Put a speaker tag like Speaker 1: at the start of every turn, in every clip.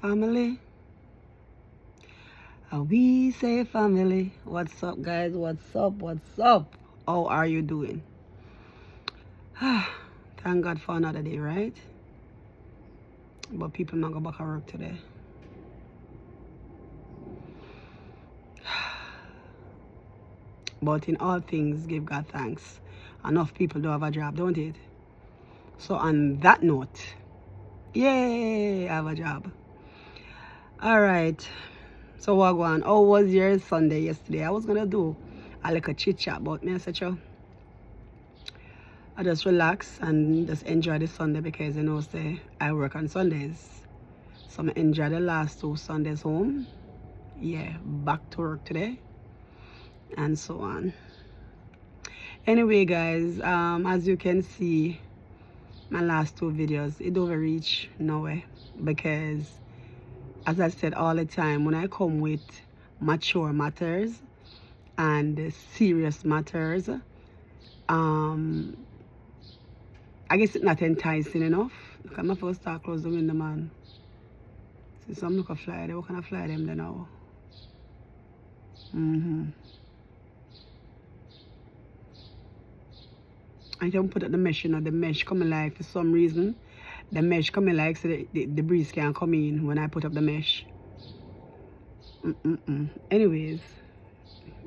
Speaker 1: family. We say family. What's up, guys? What's up? What's up? How are you doing? Thank God for another day, right? But people not go back to work today. But in all things, give God thanks. Enough people do have a job, don't it? So on that note, yay, I have a job. All right. So what going on? How was your Sunday yesterday? I was gonna do a little chit chat, but me I said, "Sure, I just relax and just enjoy the Sunday because you know say I work on Sundays. So I enjoy the last 2 Sundays home. Yeah, back to work today and so on. Anyway guys, as you can see, my last 2 videos, it don't reach nowhere because as I said all the time, when I come with mature matters and serious matters, I guess it's not enticing enough. Look at my first start close the window, man. See some look a fly there. What kind of fly them there now? I don't put up the mesh, you know, the mesh coming like for some reason. The mesh coming like so the breeze can come in when I put up the mesh. Anyways,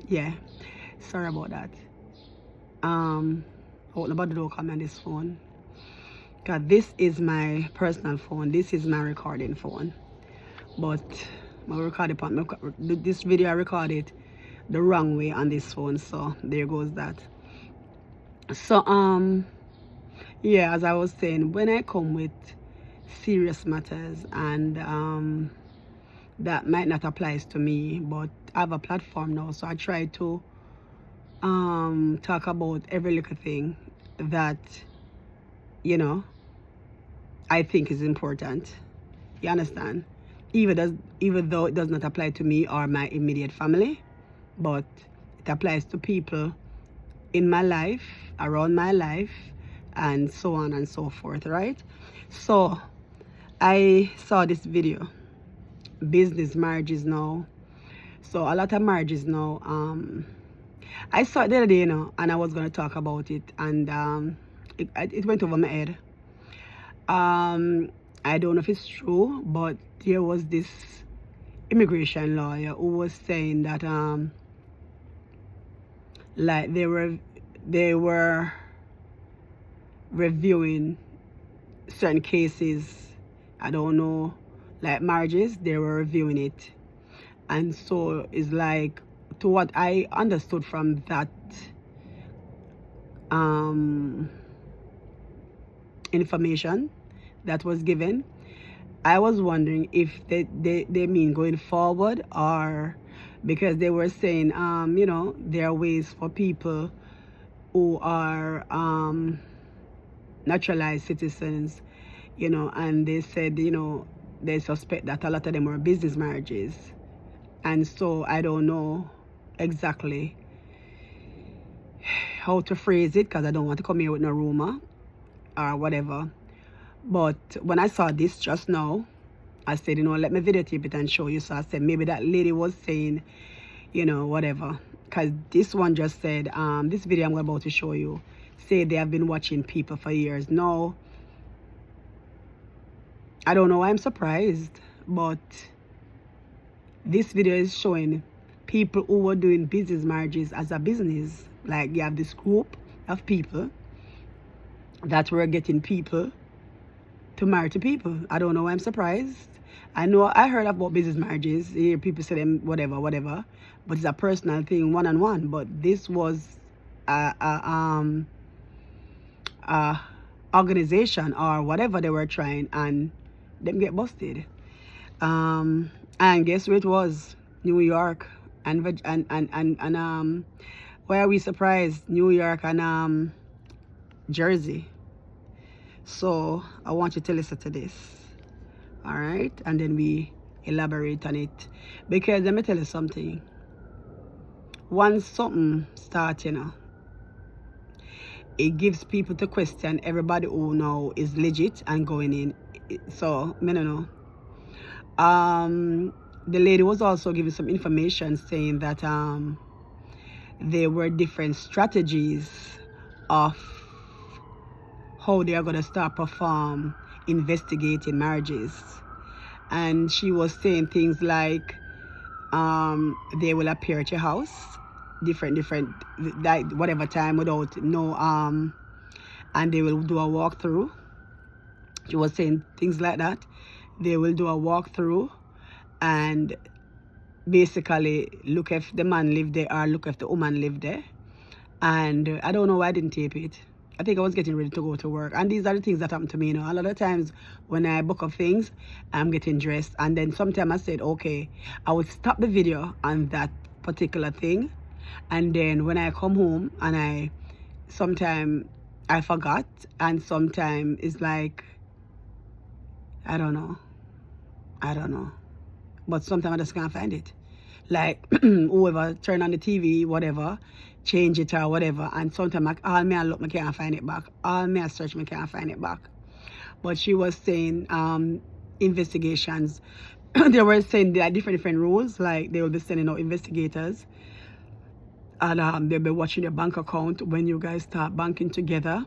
Speaker 1: yeah. Sorry about that. What about the door come on this phone? Cause this is my personal phone. This is my recording phone. But I recorded this video I recorded the wrong way on this phone, so there goes that. So yeah, as I was saying, when I come with serious matters and that might not apply to me, but I have a platform now, so I try to talk about every little thing that you know I think is important. You understand? Even though it does not apply to me or my immediate family, but it applies to people in my life, around my life, and so on and so forth, right? So I saw this video, business marriages now. So a lot of marriages now, I saw it the other day, you know, and I was going to talk about it, and it went over my head. I don't know if it's true, but there was this immigration lawyer who was saying that like they were reviewing certain cases, I don't know, like marriages, they were reviewing it. And so it's like, to what I understood from that information that was given, I was wondering if they mean going forward, or because they were saying you know, there are ways for people who are naturalized citizens, you know, and they said, you know, they suspect that a lot of them are business marriages. And so I don't know exactly how to phrase it because I don't want to come here with no rumor or whatever. But when I saw this just now, I said, you know, let me videotape it and show you. So I said, maybe that lady was saying, you know, whatever. Because this one just said, this video I'm about to show you, say they have been watching people for years. No, I don't know why I'm surprised, but this video is showing people who were doing business marriages as a business. Like you have this group of people that were getting people to marry to people. I don't know why I'm surprised. I know I heard about business marriages. You hear people say them whatever, but it's a personal thing, one-on-one. But this was a organization or whatever they were trying, and them get busted. And guess where it was? New York and why are we surprised? New York and Jersey. So I want you to listen to this, all right, and then we elaborate on it, because let me tell you something. Once something starts, you know, it gives people to question everybody who now is legit and going in. So I don't know. The lady was also giving some information saying that there were different strategies of how they are going to start perform investigating marriages. And she was saying things like they will appear at your house different like whatever time without no and they will do a walkthrough. She was saying things like that. They will do a walkthrough and basically look if the man lived there or look if the woman lived there. And I don't know why I didn't tape it. I think I was getting ready to go to work. And these are the things that happen to me, you know. A lot of times when I book up things, I'm getting dressed. And then sometimes I said, okay, I would stop the video on that particular thing. And then when I come home and sometimes I forgot. And sometimes it's like, I don't know. But sometimes I just can't find it. Like whoever turn on the TV, whatever, change it or whatever, and sometimes all me I look, I can't find it back. All me I search, I can't find it back. But she was saying investigations. They were saying there are different rules. Like they will be sending out investigators, and they'll be watching your bank account when you guys start banking together.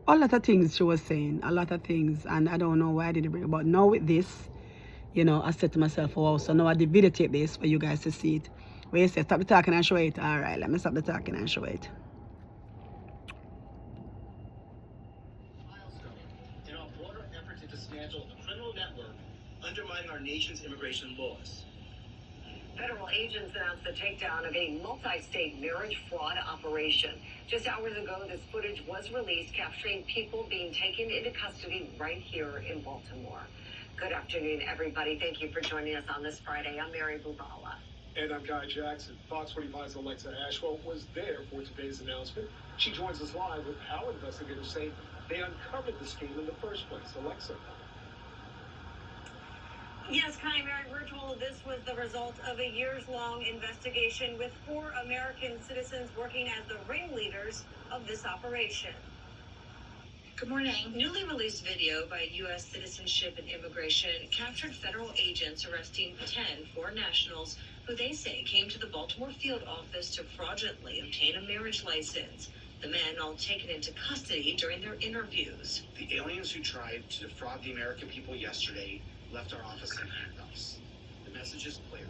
Speaker 1: A lot of things she was saying, a lot of things, and I don't know why I didn't bring it. But now with this, you know, I said to myself, oh, so now I did videotape this for you guys to see it. Where you say, stop the talking and show it. All right, let me stop the talking and show it.
Speaker 2: In our broader effort to dismantle the criminal network undermining our nation's immigration laws.
Speaker 3: Federal agents announced the takedown of a multi-state marriage fraud operation. Just hours ago, this footage was released, capturing people being taken into custody right here in Baltimore. Good afternoon, everybody. Thank you for joining us on this Friday. I'm Mary Bubala.
Speaker 4: And I'm Guy Jackson. Fox 45's Alexa Ashwell was there for today's announcement. She joins us live with how investigators say they uncovered the scheme in the first place. Alexa.
Speaker 3: Yes, Kai, Mary Virtual, this was the result of a years-long investigation with 4 American citizens working as the ringleaders of this operation. Good morning. Newly released video by U.S. Citizenship and Immigration captured federal agents arresting 10 foreign nationals who they say came to the Baltimore field office to fraudulently obtain a marriage license. The men all taken into custody during their interviews.
Speaker 2: The aliens who tried to defraud the American people yesterday left our office in handcuffs. The message is clear.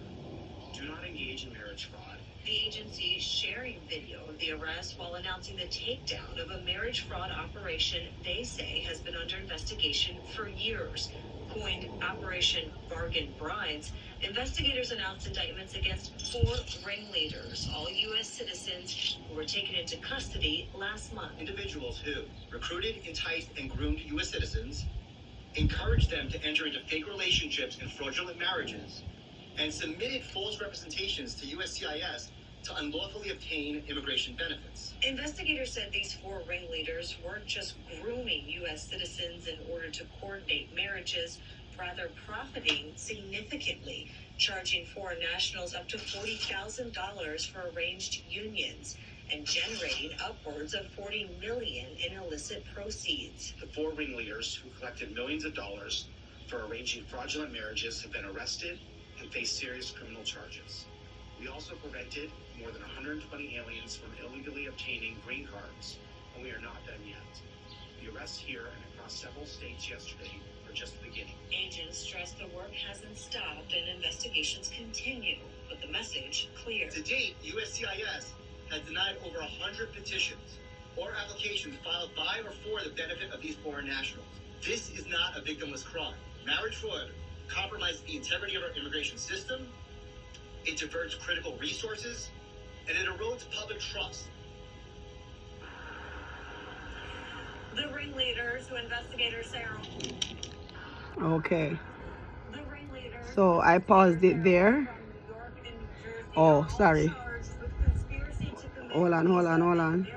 Speaker 2: Do not engage in marriage fraud.
Speaker 3: The agency sharing video of the arrest while announcing the takedown of a marriage fraud operation they say has been under investigation for years. Coined Operation Bargain Brides, investigators announced indictments against 4 ringleaders, all U.S. citizens who were taken into custody last month.
Speaker 2: Individuals who recruited, enticed, and groomed U.S. citizens, encouraged them to enter into fake relationships and fraudulent marriages, and submitted false representations to USCIS to unlawfully obtain immigration benefits.
Speaker 3: Investigators said these 4 ringleaders weren't just grooming U.S. citizens in order to coordinate marriages, rather profiting significantly, charging foreign nationals up to $40,000 for arranged unions and generating upwards of $40 million in illicit proceeds.
Speaker 2: The 4 ringleaders who collected millions of dollars for arranging fraudulent marriages have been arrested and face serious criminal charges. We also prevented more than 120 aliens from illegally obtaining green cards, and we are not done yet. The arrests here and across several states yesterday are just the beginning.
Speaker 3: Agents stress the work hasn't stopped and investigations continue, but the message clear.
Speaker 2: To date, USCIS has denied over 100 petitions or applications filed by or for the benefit of these foreign nationals. This is not a victimless crime. Marriage fraud compromises the integrity of our immigration system, it diverts critical resources, and it erodes public trust.
Speaker 3: The ringleaders, who investigators say are...
Speaker 1: Okay. So I paused it there. Oh, sorry. Hold on.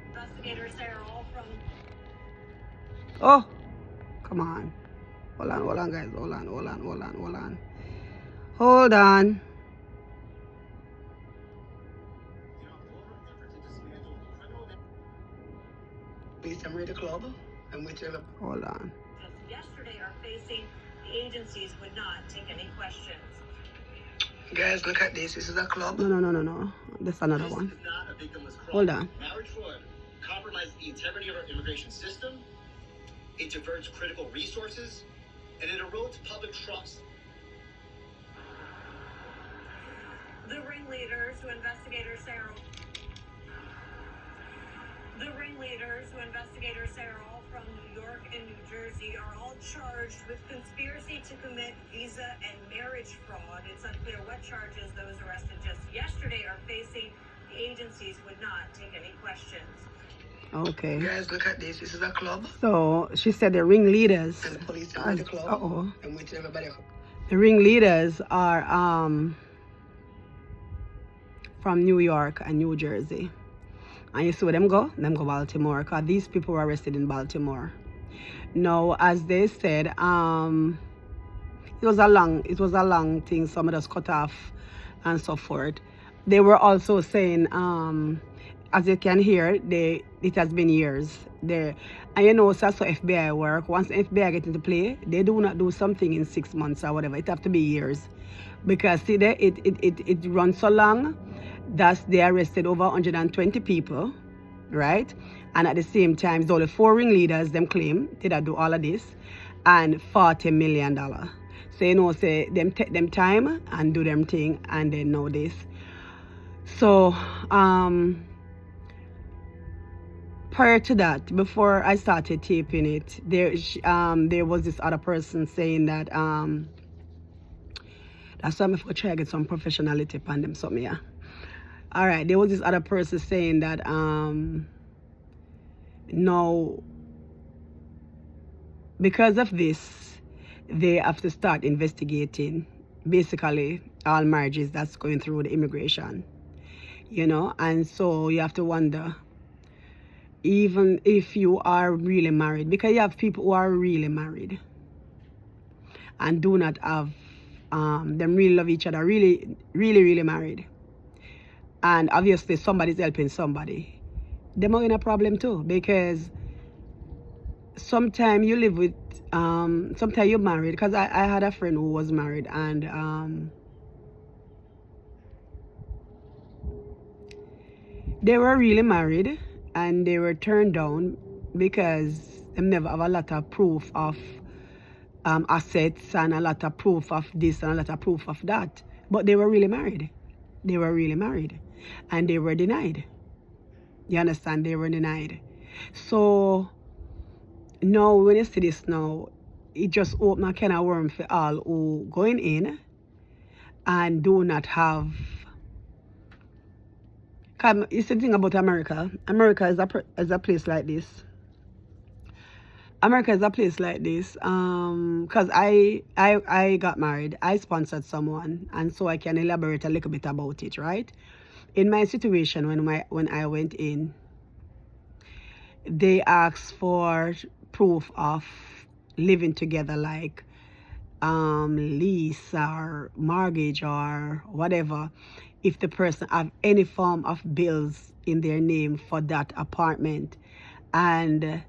Speaker 3: Investigators say are all from...
Speaker 1: Oh, come on. Hold on, guys. Hold on. Hold on. Please, I'm ready, club. I'm with you. Hold on.
Speaker 3: facing, the agencies would not take any questions.
Speaker 1: Guys, look at this. This is a club. No. That's another one.
Speaker 2: This is not a victimless crime.
Speaker 1: Hold on.
Speaker 2: Marriage fraud compromises the integrity of our immigration system, it diverts critical resources, and it erodes public trust.
Speaker 3: The ringleaders who investigators say are all from New York and New Jersey are all charged with conspiracy to commit visa and marriage fraud. It's unclear what charges those arrested just yesterday are facing. The agencies would not take any questions.
Speaker 1: Okay. Guys, look at this. This is a club. So she said the ringleaders. And the police are in the club. And with everybody. The ringleaders are from New York and New Jersey. And you see where them go? Them go Baltimore. Because these people were arrested in Baltimore. Now, as they said, it was a long thing. Some of us cut off and so forth. They were also saying, as you can hear, it has been years there. And you know, so that's how FBI work. Once FBI get into play, they do not do something in 6 months or whatever. It have to be years. Because see there, it runs so long that they arrested over 120 people, right? And at the same time, it's only 4 ringleaders, them claim, did I do all of this, and $40 million. So you know, say them take them time and do them thing, and they know this. So prior to that, before I started taping it, there was this other person saying that that's why I'm going to try to get some professionality upon them, something, yeah. All right, there was this other person saying that no, because of this, they have to start investigating basically all marriages that's going through the immigration, you know. And so you have to wonder, even if you are really married, because you have people who are really married and do not have them really love each other, really married, and obviously somebody's helping somebody, them are in a problem too. Because sometimes you live with sometimes you're married, because I had a friend who was married, and they were really married and they were turned down because they never have a lot of proof of assets and a lot of proof of this and a lot of proof of that. But they were really married. They were really married. And they were denied. You understand? They were denied. So now when you see this now, it just opened a can of worm for all who going in and do not have. It's the thing about America. America is a place like this. America is a place like this, because I got married. I sponsored someone, and so I can elaborate a little bit about it, right? In my situation, when I went in, they asked for proof of living together, like lease or mortgage or whatever, if the person have any form of bills in their name for that apartment, and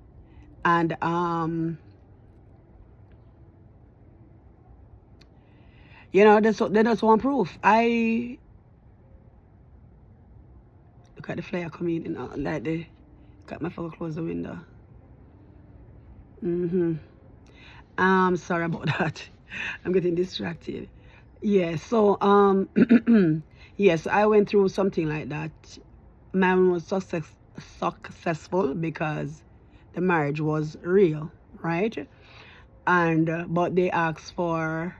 Speaker 1: you know, they just want proof. I look at the flyer coming in, like they got my phone, close the window. Sorry about that. I'm getting distracted. Yeah, so yes, I went through something like that. Mine was successful because the marriage was real, right? And but they asked for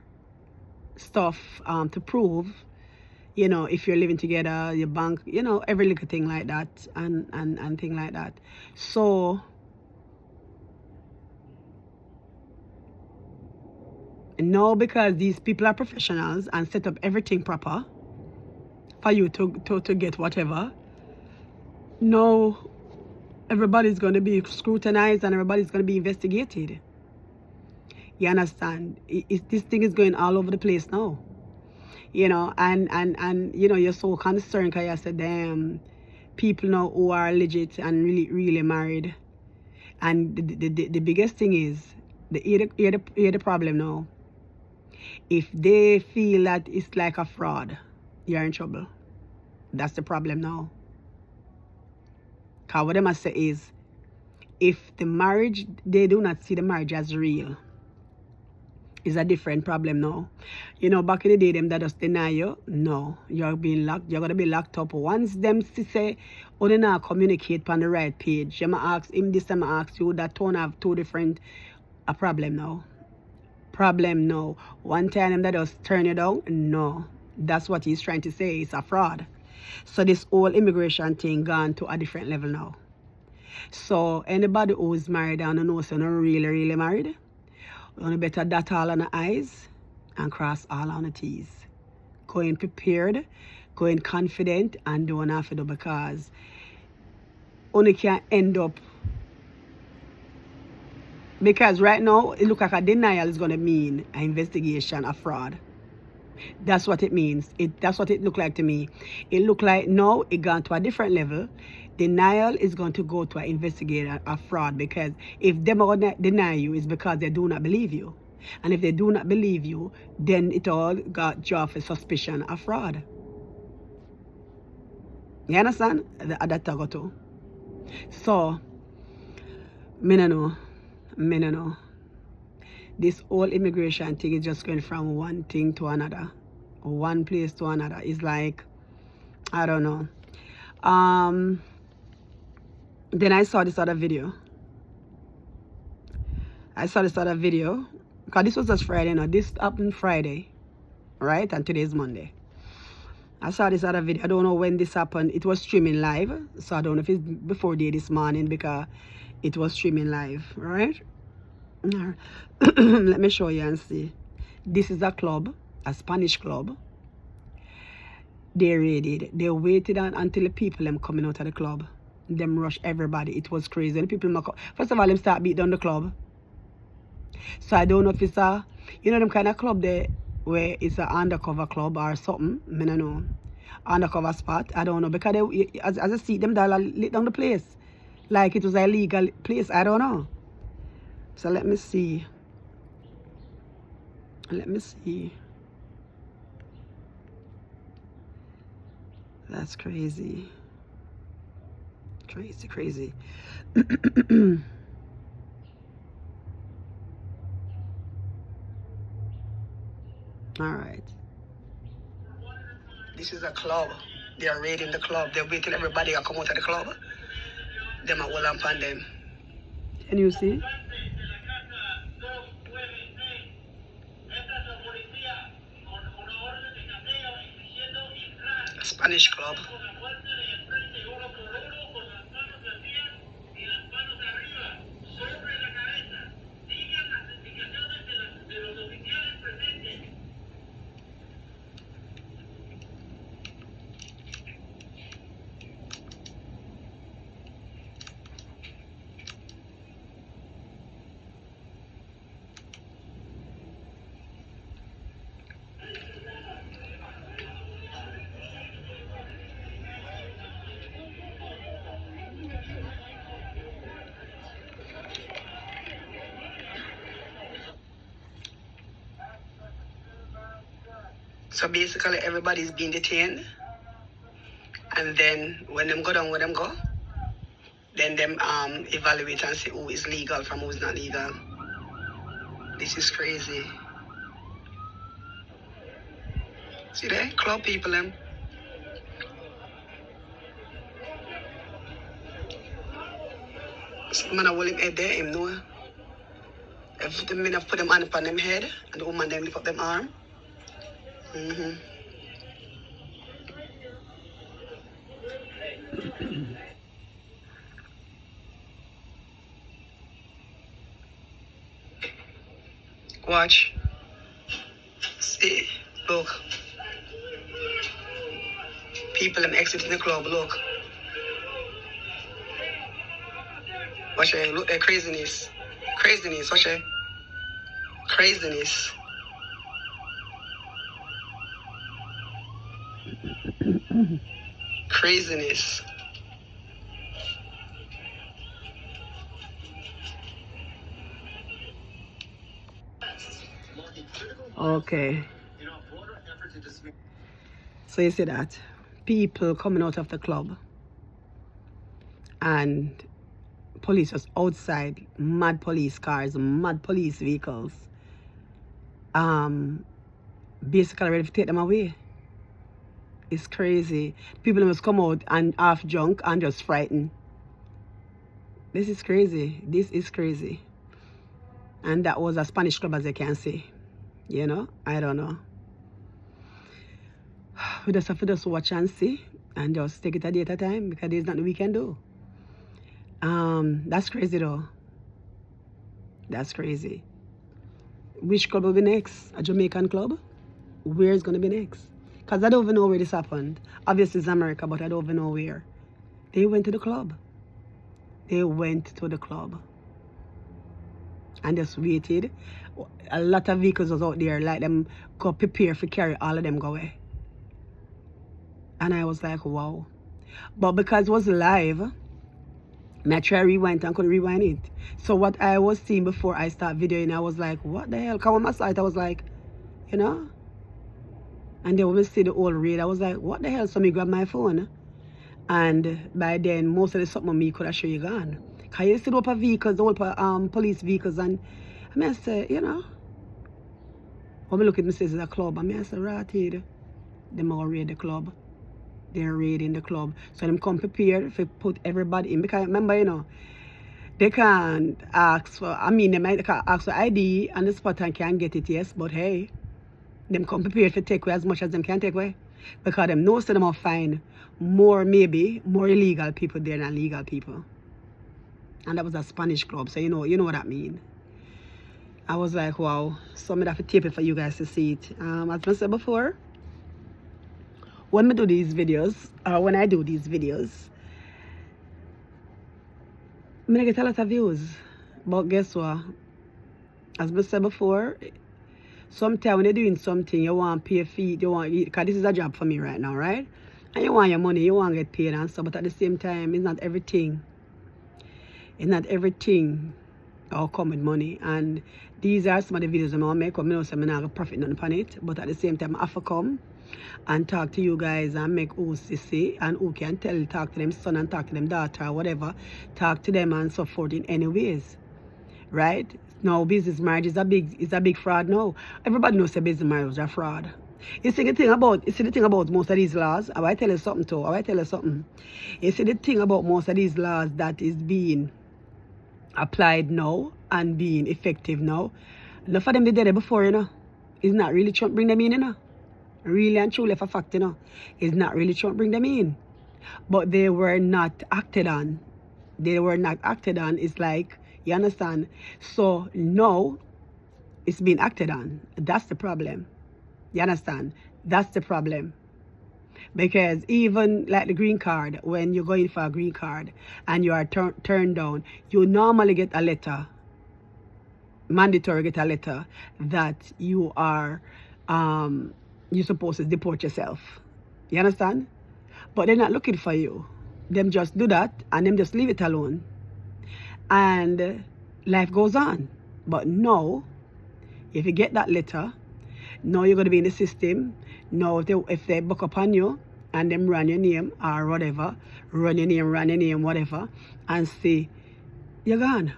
Speaker 1: stuff to prove, you know, if you're living together, your bank, you know, every little thing like that, and thing like that. So no, because these people are professionals and set up everything proper for you to get whatever. No, everybody's going to be scrutinized and everybody's going to be investigated. You understand? This thing is going all over the place now. You know, and you know, you're so concerned because you said, damn, people now who are legit and really married. And the biggest thing is, Hear the problem now. If they feel that it's like a fraud, you're in trouble. That's the problem now. Because what they must say is, if the marriage, they do not see the marriage as real, is a different problem now. You know, back in the day, them that just deny you, no, you're being locked, you're going to be locked up. Once them say, oh, they not communicate on the right page, you might ask him this, them ask you, that don't have two different, a problem now. Problem now. One time them that just turn you down, no. That's what he's trying to say, it's a fraud. So this whole immigration thing gone to a different level now. So anybody who's married and knows they're not really married, you better dot all on the I's and cross all on the T's. Going prepared, going confident, and don't have to do, because only can end up, because right now it look like a denial is going to mean an investigation, a fraud. That's what it means. That's what it looked like to me. It looked like now it gone to a different level. Denial is going to go to an investigator, a fraud, because if them are going to deny you, it's because they do not believe you. And if they do not believe you, then it all got drawn for suspicion of fraud. You understand? That's what I too. So, me no know. This whole immigration thing is just going from one thing to another, one place to another. It's like, I don't know. Then I saw this other video. Because this was just Friday, no, this happened Friday, right? And today's Monday. I saw this other video. I don't know when this happened. It was streaming live, so I don't know if it's before day this morning, because it was streaming live, right? Let me show you and see. This is a club, a Spanish club. They raided. They waited until the people them coming out of the club. Them rush everybody. It was crazy. The people, first of all, them start beat down the club. So I don't know if it's a, you know, them kind of club there where it's an undercover club or something. I don't know. Undercover spot. I don't know. Because they, as I see them, they lit down the place. Like it was an illegal place. I don't know. So let me see. That's crazy. Crazy. All right. This is a club. They are raiding the club. They're waiting everybody to come out of the club. Them are all on them. Can you see? Spanish club. So basically everybody's being detained, and then when them go down where them go, then them evaluate and see who is legal from who's not legal. This is crazy. See there? Club people them. Some man will him head there, him know. If the men have put them hand upon them head, and the woman them lift up them arm. Watch. See, look. People them exiting the club, look. Watch it, look at craziness. Watch it. Craziness. Craziness. Okay.
Speaker 2: In a broader effort to dismiss.
Speaker 1: So you see that people coming out of the club and police was outside, mad police cars, mad police vehicles, basically ready to take them away. It's crazy. People must come out and half drunk and just frightened. This is crazy. This is crazy. And that was a Spanish club, as you can see. You know, I don't know. We just have to just watch and see and just take it a day at a time, because there's nothing we can do. That's crazy though. That's crazy. Which club will be next? A Jamaican club? Where is going to be next? Because I don't even know where this happened. Obviously it's America, but I don't even know where. They went to the club. They went to the club. And just waited. A lot of vehicles was out there, like them go prepare for carry all of them go away. And I was like, wow. But because it was live, I tried to rewind and couldn't rewind it. So what I was seeing before I start videoing, I was like, what the hell? Because when I saw it, I was like, you know? And then when we see the old raid, I was like, what the hell? So me grab my phone. And by then, most of the something on me could have show you gone. Because you see the whole vehicles, the whole police vehicles. And I mean, I say, you know, when we look at me, says it's a club. I mean, I say, right here, them all raid the club. They're raiding the club. So them come prepared to put everybody in. Because remember, you know, they can't ask for, I mean, they might ask for ID and the spot and can't get it, yes. But hey, them come prepared to take away as much as them can take away. Because them know so them will find more, maybe, more illegal people there than legal people. And that was a Spanish club, so you know what that means. I was like, wow, so I'm going to have to tape it for you guys to see it. As I said before, when I do these videos, I get a lot of views. But guess what? As I said before, sometimes when you're doing something, you want to pay a fee, because this is a job for me right now, right? And you want your money, you want to get paid and stuff, but at the same time, it's not everything. It's not everything all come with money. And these are some of the videos I want to make, but I know I'm not going to profit nothing upon it. But at the same time, I have to come and talk to you guys and make who see and who can talk to them son and talk to them daughter or whatever. Talk to them and so forth in any ways. Right? Now, business marriage is a big fraud now. Everybody knows that business marriage is a fraud. You see the thing about most of these laws, I tell you something too. You see the thing about most of these laws that is being applied now and being effective now. Enough of them did it before, you know. It's not really Trump bring them in, you know. Really and truly for fact, you know. It's not really Trump bring them in. But they were not acted on. It's like, you understand? So now it's being acted on. That's the problem. You understand? That's the problem. Because even like the green card, when you're going for a green card and you are turned down, you normally get a letter, mandatory get a letter that you are, you're supposed to deport yourself. You understand? But they're not looking for you. Them just do that and them just leave it alone. And life goes on. But no, if you get that letter, now you're going to be in the system. Now if they book upon you and them run your name or whatever, run your name, whatever, and say, you're gone.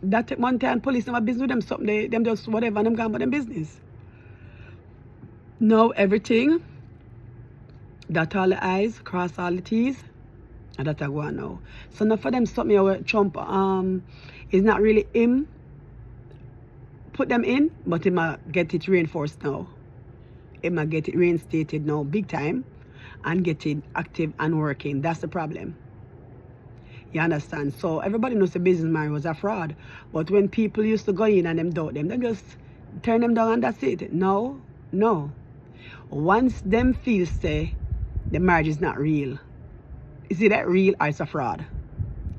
Speaker 1: That one time police never business with them something, them just whatever, and them gone about them business. Now everything, dot all the I's, cross all the T's, and that I go on now. So now for them something where Trump is not really him put them in, but he might get it reinforced now. He might get it reinstated now big time and get it active and working. That's the problem. You understand? So everybody knows the business man was a fraud. But when people used to go in and them doubt them, they just turn them down and that's it. No. Once them feel say the marriage is not real, is it that real or it's a fraud?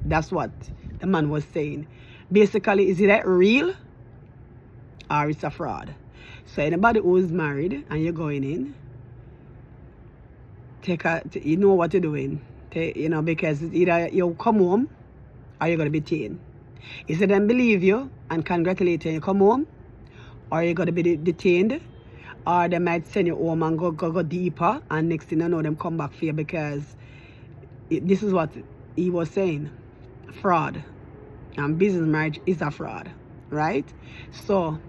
Speaker 1: That's what the man was saying. Basically, is it that real or it's a fraud? So anybody who is married and you're going in, you know what you're doing. You know, because either you come home or you're going to be taken. If they don't believe you and congratulate you, you come home, or you're going to be detained, or they might send you home and go deeper, and next thing you know, them come back for you because this is what he was saying. Fraud. And business marriage is a fraud, right? So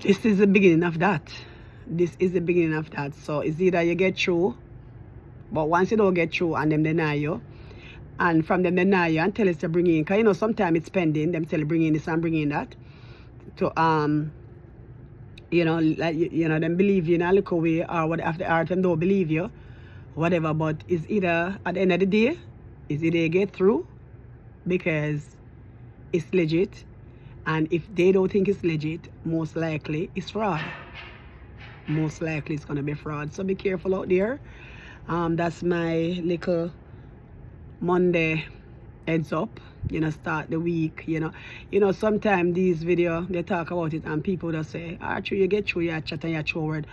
Speaker 1: this is the beginning of that. This is the beginning of that. So it's either you get through, but once you don't get through and them deny you, and from them deny you and tell us to bring in, because you know sometimes it's pending, them tell you bring in this and bring in that, to you know, like you know, them believe you in a little way, or what after art them don't believe you, whatever. But it's either at the end of the day, it's either you get through because it's legit, and if they don't think it's legit, most likely it's fraud. Most likely it's gonna be fraud. So be careful out there. That's my little Monday heads up. You know, start the week. You know, sometimes these videos they talk about it and people just say, Archie, you get through your chat and your forward.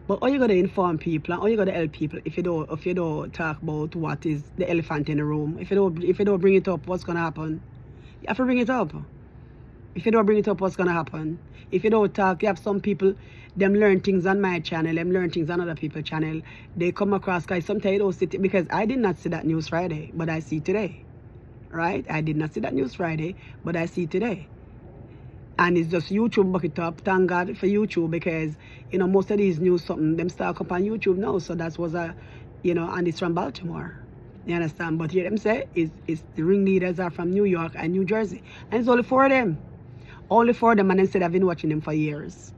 Speaker 1: But how you gotta inform people and how you gotta help people if you don't talk about what is the elephant in the room? If you don't bring it up, what's gonna happen? You have to bring it up. If you don't bring it up, what's gonna happen? If you don't talk, you have some people, them learn things on my channel, them learn things on other people's channel. They come across, guys, sometimes you don't see it, because I did not see that news Friday, but I see today. Right? I did not see that news Friday, but I see today. And it's just YouTube bucket up. Thank God for YouTube, because, you know, most of these news, something, them start up on YouTube now. So that was you know, and it's from Baltimore. You understand? But here them say, it's the ringleaders are from New York and New Jersey. And it's only 4 of them. Only 4 of them, and instead I've been watching them for years.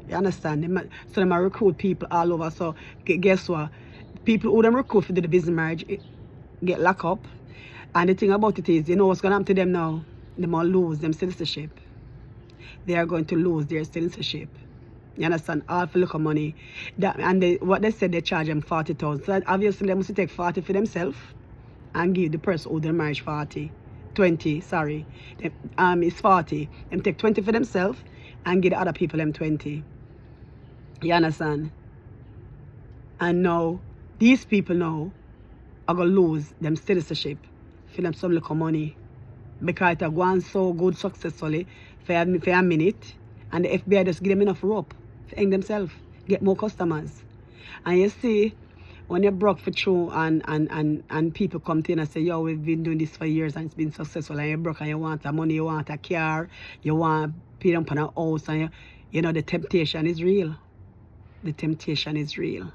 Speaker 1: You understand? So them recruit people all over. So guess what? People who them recruit for the business marriage get locked up. And the thing about it is, you know what's going to happen to them now? They might lose them citizenship. They are going to lose their citizenship. You understand? All for local money. What they said, they charge them 40,000. So obviously they must take 40 for themselves and give the person who their marriage 20, sorry. It's 40. Them take 20 for themselves and give the other people them 20. You understand? And now, these people now are going to lose them citizenship for them some little money, because it has gone so good successfully for a minute, and the FBI just give them enough rope to hang themselves, get more customers. And you see, when you broke for true and people come to you and say, yo, we've been doing this for years and it's been successful, and you broke and you want the money, you want a car, you want to pay them for a house, and you know the temptation is real. The temptation is real.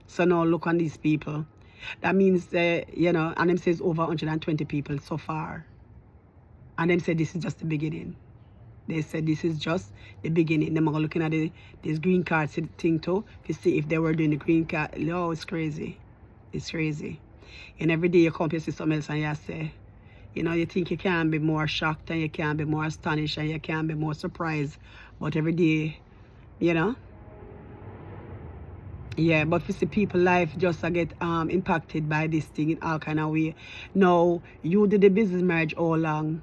Speaker 1: So now look on these people. That means, you know, and them says over 120 people so far. And them say this is just the beginning. They said this is just the beginning. Them are looking at this green card thing too, to see if they were doing the green card. Oh, it's crazy. It's crazy. And every day you come to see something else and you say, you know, you think you can be more shocked and you can be more astonished and you can be more surprised. But every day, you know. Yeah, but we see people life just get impacted by this thing in all kind of way. Now, you did the business marriage all along.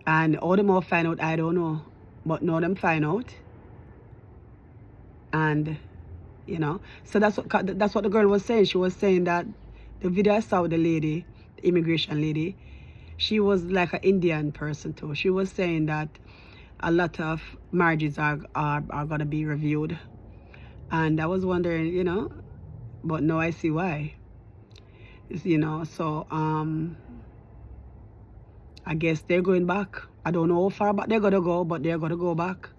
Speaker 1: And all them all find out, I don't know. But now them find out. And, you know, so that's what the girl was saying. She was saying that the video I saw with the lady, the immigration lady, she was like an Indian person too. She was saying that a lot of marriages are going to be reviewed. And I was wondering, you know, but now I see why. You know, so I guess they're going back. I don't know how far back they're going to go, but they're going to go back.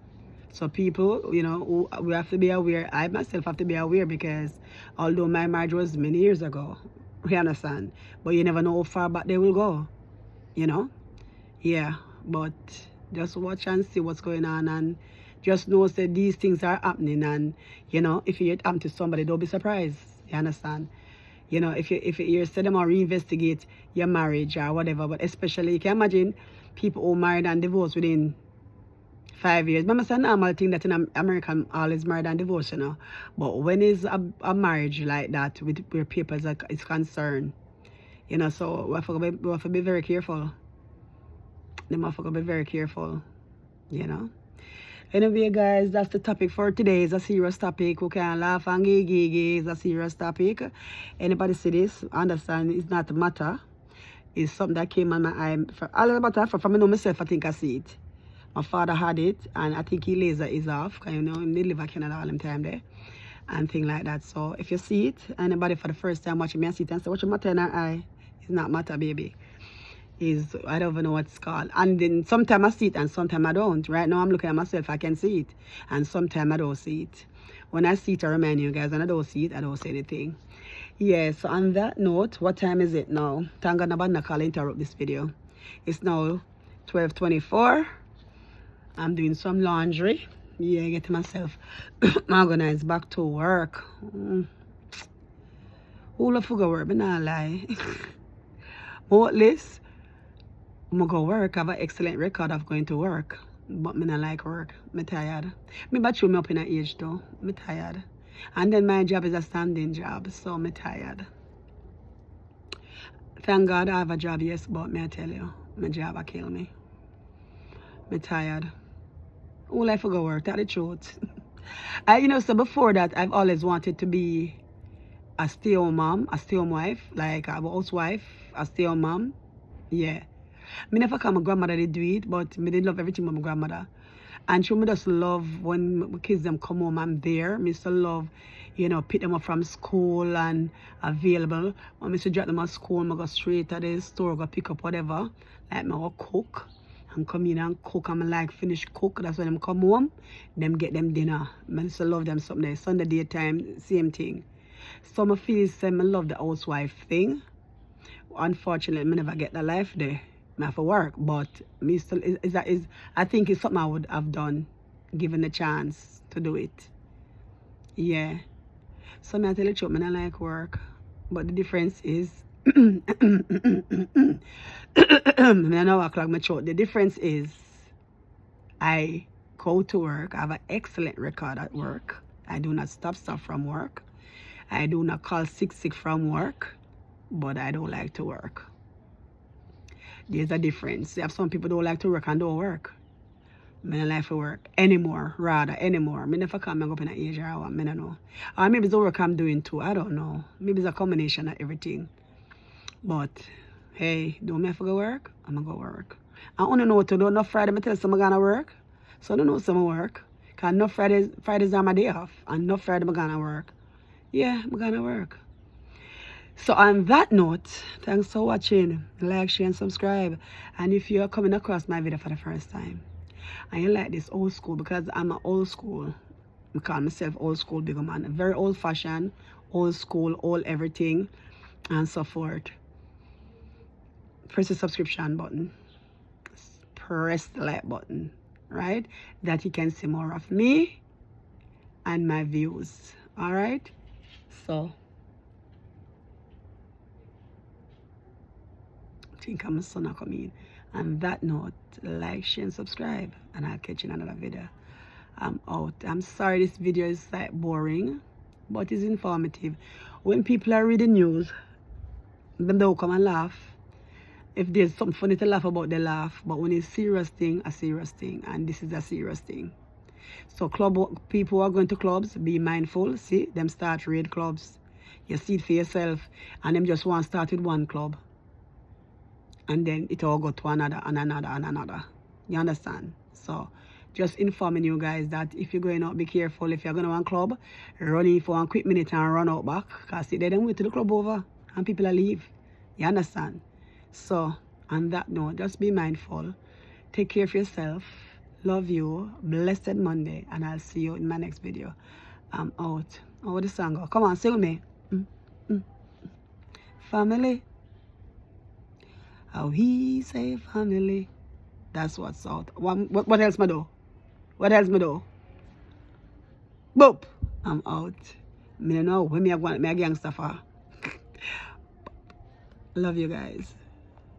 Speaker 1: So people, you know, we have to be aware. I myself have to be aware, because although my marriage was many years ago, you understand, but you never know how far back they will go, you know. Yeah, but just watch and see what's going on, and just know that these things are happening. And, you know, if you happen to somebody, don't be surprised. You understand? You know, if you say them or reinvestigate your marriage or whatever, but especially, you can imagine people who married and divorced within 5 years. Remember, it's a normal thing that in America, all is married and divorced, you know. But when is a marriage like that, where people is concerned, you know, so we have to be very careful. Them have to be very careful, you know. Anyway, guys, that's the topic for today. It's a serious topic. We can laugh and giggy. It's a serious topic. Anybody see this, understand it's not a matter. It's something that came on my eye. For all the matter, from me know myself, I think I see it. My father had it, and I think he laser is off, because you know, they live in Canada all the time there, and thing like that. So if you see it, anybody for the first time watching me, I see it and say, what's your matter in her eye? It's not matter, baby. Is I don't even know what it's called. And then sometimes I see it and sometimes I don't. Right now I'm looking at myself, I can see it. And sometimes I don't see it. When I see it, I remind you guys, and I don't see it, I don't say anything. Yeah, so on that note, what time is it now? Thank God nobody call interrupt this video. It's now 12:24. I'm doing some laundry. Yeah, getting myself organized back to work. Who love to go work? But not lie. But this, I'm go work. I have an excellent record of going to work. But me not like work. I'm tired. Me but show me up in an age though. I'm tired. And then my job is a standing job, so I'm tired. Thank God I have a job, yes, but me I tell you, my job will kill me. I'm tired. Who like to go work? That's the truth. You know, so before that, I've always wanted to be a stay-home mom, a stay-home wife, like a housewife, a stay-home mom. Yeah. Me never call my grandmother to do it, but me did love everything with my grandmother. And she me just love when my kids them come home, I'm there. Me still love, you know, pick them up from school and available. When me to drop them at school, I go straight to the store, go pick up whatever. Like me go cook and come in and cook, and I like finish cook. That's when them come home, them get them dinner. I still love them something there. Sunday daytime, same thing. So I feel I love the housewife thing. Unfortunately, I never get the life there. I have to work, but me still I think it's something I would have done given the chance to do it. Yeah. So I tell you the truth, I like work, but the difference is I know I clog my throat. The difference is I go to work. I have an excellent record at work. I do not stop from work. I do not call sick from work, but I don't like to work. There's a difference. You have some people don't like to work and don't work. I don't like to work anymore, anymore. I never come and go up in an age or I don't know. Or maybe it's the work I'm doing too. I don't know. Maybe it's a combination of everything. But hey, don't have to go work? I'm gonna go work. I only know what to do. Enough Friday, I tell some I'm gonna work. So I don't know some work. Cause enough Fridays are my day off. And enough Friday I'm gonna work. Yeah, I'm gonna work. So on that note, thanks for watching. Like, share, and subscribe. And if you're coming across my video for the first time and you like this old school, because I'm an old school, I call myself old school bigger man, very old fashioned, old school, old everything, and so forth. Press the subscription button. Press the like button, right? That you can see more of me and my views. Alright? So I think I'm a son coming. On that note, like, share, and subscribe, and I'll catch you in another video. I'm out. I'm sorry this video is like boring, but it's informative. When people are reading news, them don't come and laugh. If there's something funny to laugh about, they laugh. But when it's serious thing, a serious thing, and this is a serious thing. So people who are going to clubs, be mindful. See, them start raid clubs. You see it for yourself, and them just want to start with one club. And then it all go to another and another and another. You understand? So just informing you guys that if you're going out, be careful. If you're going to one club, run in for 1 quick minute and run out back. Because they then wait till the club over and people are leave. You understand? So on that note, just be mindful. Take care of yourself. Love you. Blessed Monday. And I'll see you in my next video. I'm out. Oh, the song go. Come on, sing with me. Family. How he say family. That's what's out. What else me do? What else me do? Boop. I'm out. Me know when me a gangster for. Love you guys.